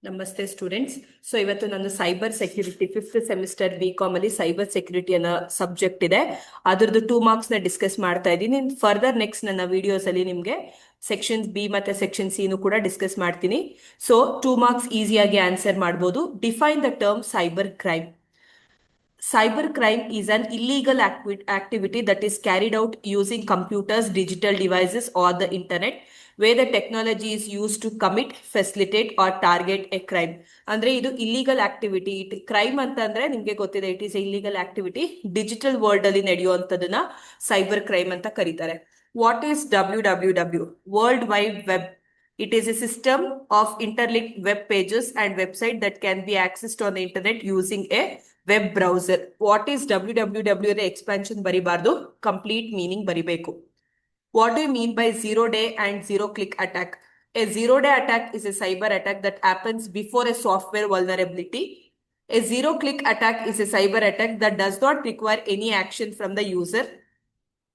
ನಮಸ್ತೆ students. So ಇವತ್ತು ನಾನು cyber security 5th semester BCom ಅಲ್ಲಿ ಸೈಬರ್ ಸೆಕ್ಯೂರಿಟಿ ಅನ್ನೋ ಸಬ್ಜೆಕ್ಟ್ ಇದೆ. ಅದ್ರದ್ದು 2 ಮಾರ್ಕ್ಸ್ ನ ಡಿಸ್ಕಸ್ ಮಾಡ್ತಾ ಇದ್ದೀನಿ. ಫರ್ದರ್ ನೆಕ್ಸ್ಟ್ ನನ್ನ ವಿಡಿಯೋಸ್ ಅಲ್ಲಿ ನಿಮ್ಗೆ ಸೆಕ್ಷನ್ ಬಿ ಮತ್ತೆ ಸೆಕ್ಷನ್ ಸಿ ಕೂಡ ಡಿಸ್ಕಸ್ ಮಾಡ್ತೀನಿ. ಸೊ 2 ಮಾರ್ಕ್ಸ್ ಈಸಿಯಾಗಿ ಆನ್ಸರ್ ಮಾಡಬಹುದು. Define the term cyber crime. Cybercrime is an illegal activity that is carried out using computers, digital devices, or the internet, where the technology is used to commit, facilitate, or target a crime. ಅಂದ್ರೆ ಇದು illegal activity. Crime ಅಂತಂದ್ರೆ ನಿಮ್ಗೆ ಗೊತ್ತಿದೆ, it is illegal activity. Digital world ಅಲ್ಲಿ ನಡೆಯುವಂತದನ್ನ cyber crime ಅಂತ ಕರೀತಾರೆ. What is WWW? World wide web. It is a system of interlinked web pages and website that can be accessed on the internet using a web browser. What is WWW? Expansion baribardu, complete meaning baribeku. What do you mean by zero-day and zero-click attack? A zero-day attack is a cyber attack that happens before a software vulnerability. A zero-click attack is a cyber attack that does not require any action from the user,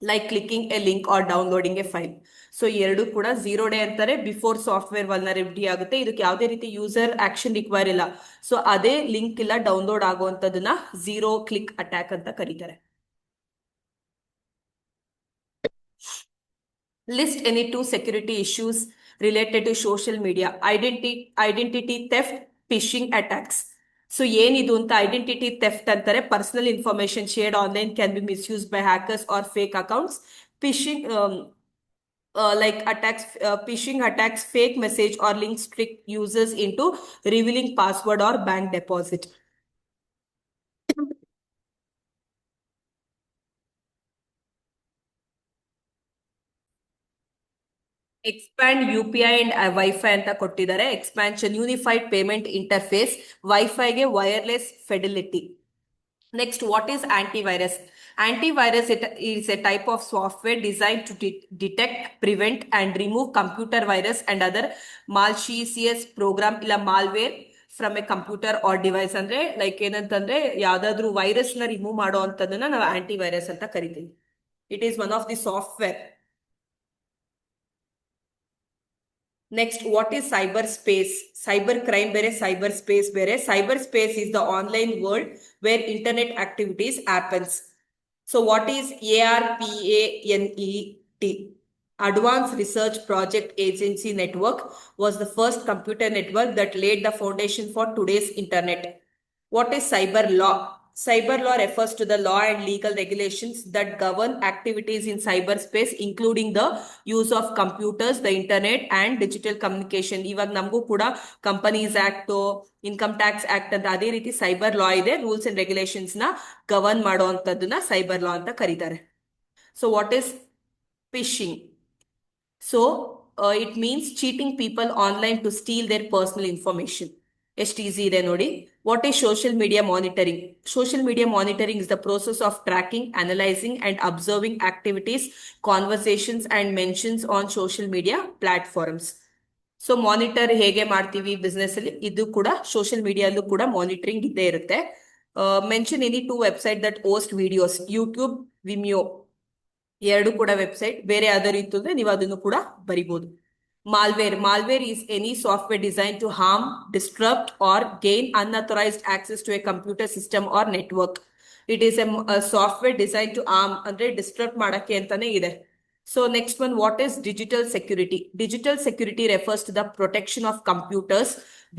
like clicking a link or downloading a file. So ಎರಡು ಕೂಡ 0-day ಅಂತಾರೆ. Before software vulnerability ಆಗುತ್ತೆ. ಇದಕ್ಕೆ ಯಾವುದೇ ರೀತಿ user action require ಇಲ್ಲ. So ಅದೇ link ಇಲ್ಲ ಡೌನ್ಲೋಡ್ ಆಗುವಂತದನ್ನ ಝೀರೋ ಕ್ಲಿಕ್ ಅಟ್ಯಾಕ್ ಅಂತ ಕರೀತಾರೆ. List any 2 security issues related to social media. Identity theft, phishing attacks. So ಏನಿದು ಅಂತ ಐಡೆಂಟಿಟಿ ಥೆಫ್ಟ್ ಅಂತಾರೆ. Personal information shared online can be misused by hackers or fake accounts. Phishing like attacks, phishing attacks, fake message or links trick users into revealing password or bank deposit. Expand UPI and Wi-Fi ಅಂತ ಕೊಟ್ಟಿದ್ದಾರೆ. Expansion unified payment interface. ವೈಫೈಗೆ wireless fidelity. Next, what is antivirus? Antivirus is a type of software designed to detect, prevent, and remove computer virus and other malicious program ಇಲ್ಲ malware from a computer or device. ಅಂದ್ರೆ like ಏನಂತಂದ್ರೆ ಯಾವ್ದಾದ್ರು virus ನ remove ಮಾಡೋ ಅಂತದನ್ನ ನಾವು antivirus ಅಂತ ಕರಿತೀವಿ. It is one of the software. Next, what is cyberspace? Cyber crime bere, cyberspace bere. Cyberspace is the online world where internet activities happens. So what is ARPANET? Advanced Research Project Agency Network was the first computer network that laid the foundation for today's internet. What is cyber law? Cyber law refers to the law and legal regulations that govern activities in cyberspace, including the use of computers, the internet, and digital communication. ಇವಾಗ ನಮಗೂ ಕೂಡ companies act, income tax act ಅಂತ ಅದೇ ರೀತಿ cyber law ಇದೆ. Rules and regulations ನ govern ಮಾಡುವಂತದ್ದನ್ನ cyber law ಅಂತ ಕರೀತಾರೆ. So what is phishing? So it means cheating people online to steal their personal information. ಎಷ್ಟು ಈಸಿ ಇದೆ ನೋಡಿ. What is social media monitoring? Social media monitoring is the process of tracking, analysing and observing activities, conversations and mentions on social media platforms. So monitor ಹೇಗೆ ಮಾಡ್ತೀವಿ business ಅಲ್ಲಿ, ಇದು ಕೂಡ social ಮೀಡಿಯಾಲ್ಲೂ ಕೂಡ monitoring ಇದ್ದೇ ಇರುತ್ತೆ. Mention any 2 website that host videos. YouTube, Vimeo ಎರಡು ಕೂಡ ವೆಬ್ಸೈಟ್. ಬೇರೆ ಯಾವ್ದಾರು ಇತ್ತು ಅಂದ್ರೆ ನೀವು ಅದನ್ನು ಕೂಡ ಬರಿಬಹುದು. Malware. Malware is any software designed to harm, disrupt, or gain unauthorized access to a computer system or network. It is a software designed to harm, ಅಂದ್ರೆ disrupt ಮಾಡಕ್ಕೆ ಅಂತಾನೆ ಇದೆ. So next one, what is digital security? Digital security refers to the protection of computers,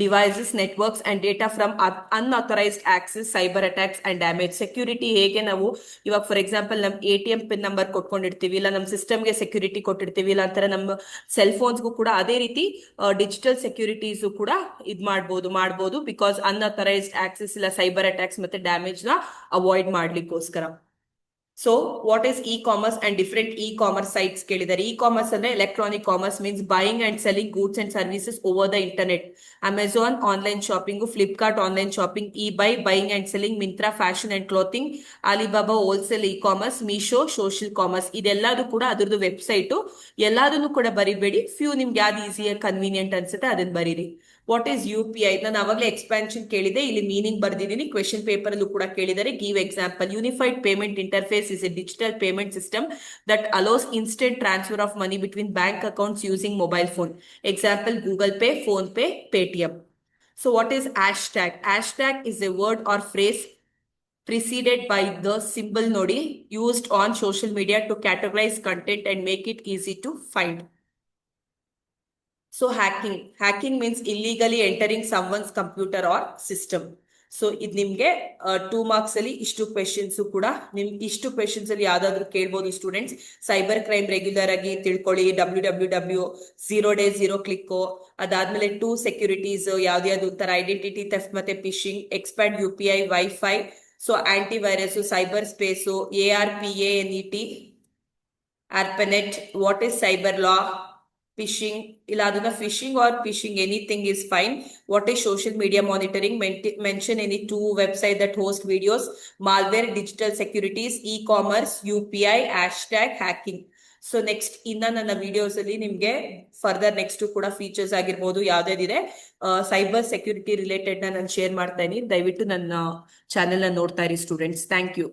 devices, networks, and data from unauthorized access, cyber attacks, and damage. Security ಹೇಗೆ ನಾವು ಇವಾಗ for example ನಮ್ ATM pin number ಕೊಟ್ಕೊಂಡಿರ್ತೀವಿ, ಇಲ್ಲ ನಮ್ಮ ಸಿಸ್ಟಮ್ಗೆ security ಕೊಟ್ಟಿರ್ತೀವಿ, ಇಲ್ಲ ಅಂತಾರೆ ನಮ್ಮ ಸೆಲ್ ಫೋನ್ಸ್ಗೂ ಕೂಡ ಅದೇ ರೀತಿ ಡಿಜಿಟಲ್ ಸೆಕ್ಯೂರಿಟೀಸ್ ಕೂಡ ಇದ್ ಮಾಡ್ಬೋದು ಬಿಕಾಸ್ ಅನ್ಅಥರೈಸ್ಡ್ ಆಕ್ಸೆಸ್ ಇಲ್ಲ ಸೈಬರ್ ಅಟ್ಯಾಕ್ಸ್ ಮತ್ತೆ ಡ್ಯಾಮೇಜ್ ನ ಅವಾಯ್ಡ್ ಮಾಡ್ಲಿಕ್ಕೋಸ್ಕರ. So what is e-commerce and different e-commerce sites ಕೇಳಿದ್ದಾರೆ. ಇ-ಕಾಮರ್ಸ್ ಅಂದ್ರೆ electronic commerce means buying and selling goods and services over the internet. Amazon online shopping, Flipkart online shopping, buying and selling, Myntra fashion and clothing, Alibaba wholesale e-commerce, Meesho social commerce. ಇದೆಲ್ಲದೂ ಕೂಡ ಅದ್ರದ್ದು website. ಎಲ್ಲದನ್ನು ಕೂಡ ಬರಿಬೇಡಿ. Few ನಿಮ್ಗೆ ಯಾವ್ದು ಈಸಿಯಾಗಿ convenient ಅನ್ಸುತ್ತೆ ಅದನ್ನ ಬರೀರಿ. What is UPI? ನಾನು ಅವಾಗಲೇ ಎಕ್ಸ್ಪಾನ್ಷನ್ ಕೇಳಿದೆ, ಇಲ್ಲಿ ಮೀನಿಂಗ್ ಬರ್ದಿದ್ದೀನಿ. ಕ್ವೆಶನ್ ಪೇಪರ್ ಅಲ್ಲೂ ಕೂಡ ಕೇಳಿದರೆ. Give example. Unified payment interface is a digital payment system that allows instant transfer of money between bank accounts using mobile phone. Example, Google Pay, Phone Pay, Paytm. So what is hashtag? Hashtag is a word or phrase preceded by the symbol nodi used on social media to categorize content and make it easy to find. So hacking. Hacking means illegally entering someone's computer or system. So ಇದು ನಿಮ್ಗೆ 2 marks ಅಲ್ಲಿ ಇಷ್ಟು questions ಕೂಡ ಇಷ್ಟು questions ಅಲ್ಲಿ ಯಾವ್ದಾದ್ರು ಕೇಳ್ಬೋದು students. Cyber crime regular ಆಗಿ ತಿಳ್ಕೊಳ್ಳಿ. www.0day0click ಅದಾದ್ಮೇಲೆ 2 ಸೆಕ್ಯೂರಿಟೀಸ್ ಯಾವ್ದು ತರ ಐಡೆಂಟಿಟಿ ಥೆಫ್ಟ್ ಮತ್ತೆ phishing, expert UPI, wifi, so anti virus, cyber space, ARPANET, ARPANET. What is cyber law? Phishing, iladuna phishing or phishing, anything is fine. What is social media monitoring? Mention any 2 websites that host videos. Malware, digital securities, e-commerce, UPI, hashtag, hacking. So next ನನ್ನ videos ಅಲ್ಲಿ ನಿಮ್ಗೆ further next ಕೂಡ features ಆಗಿರ್ಬೋದು ಯಾವ್ದಾದಿದೆ cyber security related ನಾನು share ಮಾಡ್ತಾ ಇದೀನಿ. ದಯವಿಟ್ಟು ನನ್ನ ಚಾನೆಲ್ ನೋಡ್ತಾ ಇರಿ ಸ್ಟೂಡೆಂಟ್ಸ್. Thank you.